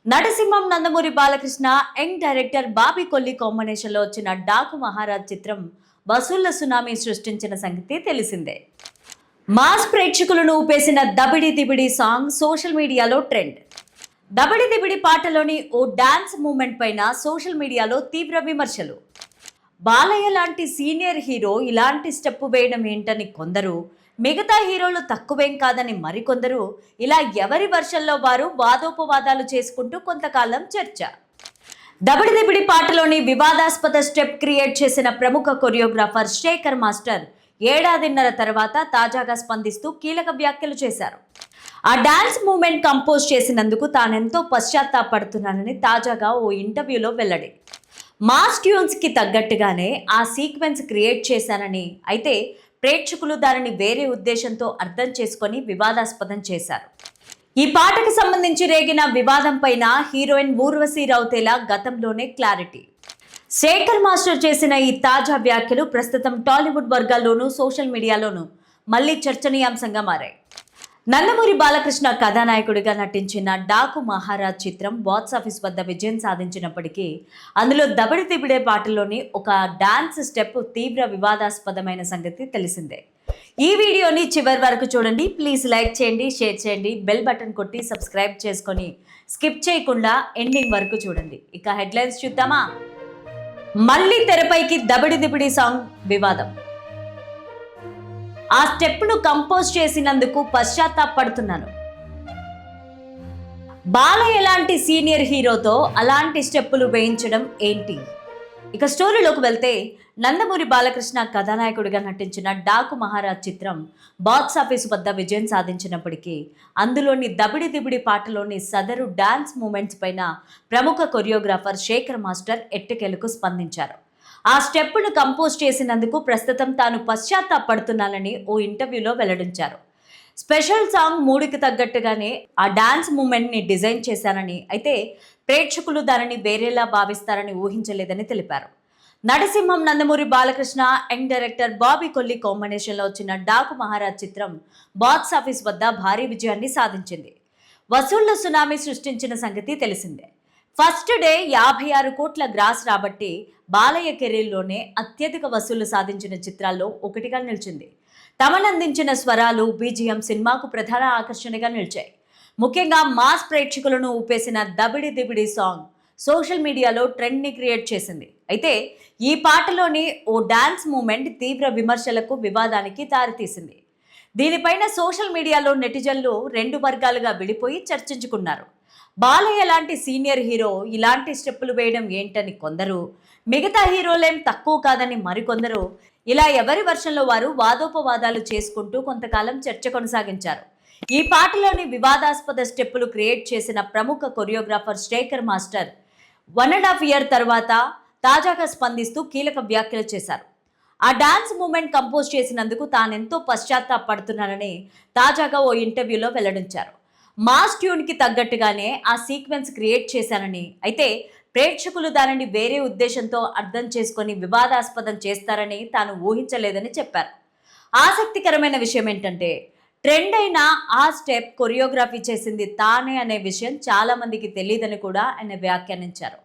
నటసింహం Nandamuri Balakrishna young director Bobby Kolli combination లో వచ్చిన డాకు మహారాజ్ చిత్రం వసూళ్ల సునామీ సృష్టించిన సంగతి తెలిసిందే. మాస్ ప్రేక్షకులను ఊపేసిన దబిడి దిబిడి సాంగ్ సోషల్ మీడియాలో ట్రెండ్. దబిడి దిబిడి పాటలోని ఓ డాన్స్ మూమెంట్ పైన సోషల్ మీడియాలో తీవ్ర విమర్శలు. బాలయ్య లాంటి సీనియర్ హీరో ఇలాంటి స్టెప్ వేయడం ఏంటని కొందరు, మిగతా హీరోలు తక్కువేం కాదని మరికొందరు, ఇలా ఎవరి వర్షంలో వారు వాదోపవాదాలు చేసుకుంటూ కొంతకాలం చర్చ. దబిడి దిబిడి పాటలోని వివాదాస్పద స్టెప్ క్రియేట్ చేసిన ప్రముఖ కొరియోగ్రాఫర్ శేఖర్ మాస్టర్ ఏడాదిన్నర తర్వాత తాజాగా స్పందిస్తూ కీలక వ్యాఖ్యలు చేశారు. ఆ డాన్స్ మూమెంట్ కంపోజ్ చేసినందుకు తానెంతో పశ్చాత్తాపడుతున్నానని తాజాగా ఓ ఇంటర్వ్యూలో వెల్లడి. మాస్ ట్యూన్స్ కి తగ్గట్టుగానే ఆ సీక్వెన్స్ క్రియేట్ చేశానని, అయితే ప్రేక్షకులు దానిని వేరే ఉద్దేశంతో అర్థం చేసుకొని వివాదాస్పదం చేశారు. ఈ పాటకు సంబంధించి రేగిన వివాదం పైన హీరోయిన్ ఊర్వశి రౌతేలా గతంలోనే క్లారిటీ. శేఖర్ మాస్టర్ చేసిన ఈ తాజా వ్యాఖ్యలు ప్రస్తుతం టాలీవుడ్ వర్గాల్లోనూ సోషల్ మీడియాలోనూ మళ్లీ చర్చనీయాంశంగా మారాయి. నందమూరి బాలకృష్ణ కథానాయకుడిగా నటించిన డాకు మహారాజ్ చిత్రం బాక్సాఫీస్ వద్ద విజయం సాధించినప్పటికీ అందులో దబిడి తిబిడే పాటలోని ఒక డాన్స్ స్టెప్ తీవ్ర వివాదాస్పదమైన సంగతి తెలిసిందే. ఈ వీడియోని చివరి వరకు చూడండి. ప్లీజ్ లైక్ చేయండి, షేర్ చేయండి, బెల్ బటన్ కొట్టి సబ్స్క్రైబ్ చేసుకొని స్కిప్ చేయకుండా ఎండింగ్ వరకు చూడండి. ఇక హెడ్లైన్స్ చూద్దామా. మళ్ళీ తెరపైకి దబిడి దిబిడి సాంగ్ వివాదం. ఆ స్టెప్ను కంపోజ్ చేసినందుకు పశ్చాత్తాపడుతున్నాను. బాలయ్య లాంటి సీనియర్ హీరోతో అలాంటి స్టెప్పులు వేయించడం ఏంటి? ఇక స్టోరీలోకి వెళ్తే, నందమూరి బాలకృష్ణ కథానాయకుడిగా నటించిన డాకు మహారాజ్ చిత్రం బాక్సాఫీస్ వద్ద విజయం సాధించినప్పటికీ అందులోని దబిడి దిబిడి పాటలోని సదరు డాన్స్ మూమెంట్స్ పైన ప్రముఖ కొరియోగ్రాఫర్ శేఖర్ మాస్టర్ ఎట్టకేలకు స్పందించారు. ఆ స్టెప్ను కంపోజ్ చేసినందుకు ప్రస్తుతం తాను పశ్చాత్తాపడుతున్నానని ఓ ఇంటర్వ్యూలో వెల్లడించారు. స్పెషల్ సాంగ్ మూడుకి తగ్గట్టుగానే ఆ డాన్స్ మూమెంట్ని డిజైన్ చేశానని, అయితే ప్రేక్షకులు దానిని వేరేలా భావిస్తారని ఊహించలేదని తెలిపారు. నటసింహం నందమూరి బాలకృష్ణ యంగ్ డైరెక్టర్ బాబీ కొల్లి కాంబినేషన్లో వచ్చిన డాకు మహారాజ్ చిత్రం బాక్సాఫీస్ వద్ద భారీ విజయాన్ని సాధించింది. వసూళ్ల సునామీ సృష్టించిన సంగతి తెలిసిందే. ఫస్ట్ డే 56 కోట్ల గ్రాస్ రాబట్టి బాలయ్య కెరీర్లోనే అత్యధిక వసూళ్లు సాధించిన చిత్రాల్లో ఒకటిగా నిలిచింది. తమనందించిన స్వరాలు, బీజిఎం సినిమాకు ప్రధాన ఆకర్షణగా నిలిచాయి. ముఖ్యంగా మాస్ ప్రేక్షకులను ఊపేసిన దబిడి దిబిడి సాంగ్ సోషల్ మీడియాలో ట్రెండ్ని క్రియేట్ చేసింది. అయితే ఈ పాటలోని ఓ డాన్స్ మూమెంట్ తీవ్ర విమర్శలకు, వివాదానికి దారితీసింది. దీనిపైన సోషల్ మీడియాలో నెటిజన్లు రెండు వర్గాలుగా విడిపోయి చర్చించుకున్నారు. బాలయ్య లాంటి సీనియర్ హీరో ఇలాంటి స్టెప్పులు వేయడం ఏంటని కొందరు, మిగతా హీరోలేం తక్కువ కాదని మరికొందరు, ఇలా ఎవరి వర్షంలో వారు వాదోపవాదాలు చేసుకుంటూ కొంతకాలం చర్చ కొనసాగించారు. ఈ పాటలోని వివాదాస్పద స్టెప్పులు క్రియేట్ చేసిన ప్రముఖ కొరియోగ్రాఫర్ శేఖర్ మాస్టర్ 1.5 year తర్వాత తాజాగా స్పందిస్తూ కీలక వ్యాఖ్యలు చేశారు. ఆ డాన్స్ మూమెంట్ కంపోజ్ చేసినందుకు తానెంతో పశ్చాత్తాపడుతున్నానని తాజాగా ఓ ఇంటర్వ్యూలో వెల్లడించారు. మాస్ ట్యూన్కి తగ్గట్టుగానే ఆ సీక్వెన్స్ క్రియేట్ చేశానని, అయితే ప్రేక్షకులు దానిని వేరే ఉద్దేశంతో అర్థం చేసుకొని వివాదాస్పదం చేస్తారని తాను ఊహించలేదని చెప్పారు. ఆసక్తికరమైన విషయం ఏంటంటే, ట్రెండ్ అయిన ఆ స్టెప్ కొరియోగ్రఫీ చేసింది తానే అనే విషయం చాలా మందికి తెలియదని కూడా ఆయన వ్యాఖ్యానించారు.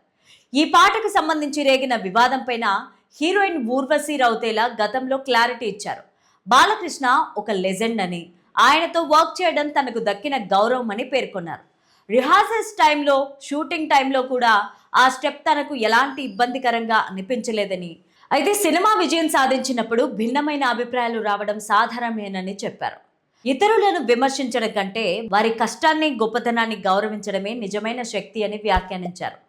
ఈ పాటకు సంబంధించి రేగిన వివాదం పైన హీరోయిన్ ఊర్వశి రౌతేలా గతంలో క్లారిటీ ఇచ్చారు. బాలకృష్ణ ఒక లెజెండ్ అని, ఆయనతో వర్క్ చేయడం తనకు దక్కిన గౌరవం అని పేర్కొన్నారు. రిహార్సల్స్ టైంలో, షూటింగ్ టైంలో కూడా ఆ స్టెప్ తనకు ఎలాంటి ఇబ్బందికరంగా అనిపించలేదని, అయితే సినిమా విజయం సాధించినప్పుడు భిన్నమైన అభిప్రాయాలు రావడం సాధారణమేనని చెప్పారు. ఇతరులను విమర్శించడం కంటే వారి కష్టాన్ని, గొప్పతనాన్ని గౌరవించడమే నిజమైన శక్తి అని వ్యాఖ్యానించారు.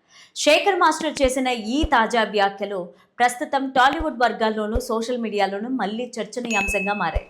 శేఖర్ మాస్టర్ చేసిన ఈ తాజా వ్యాఖ్యలు ప్రస్తుతం టాలీవుడ్ వర్గాల్లోనూ సోషల్ మీడియాలోనూ మళ్లీ చర్చనీయాంశంగా మారాయి.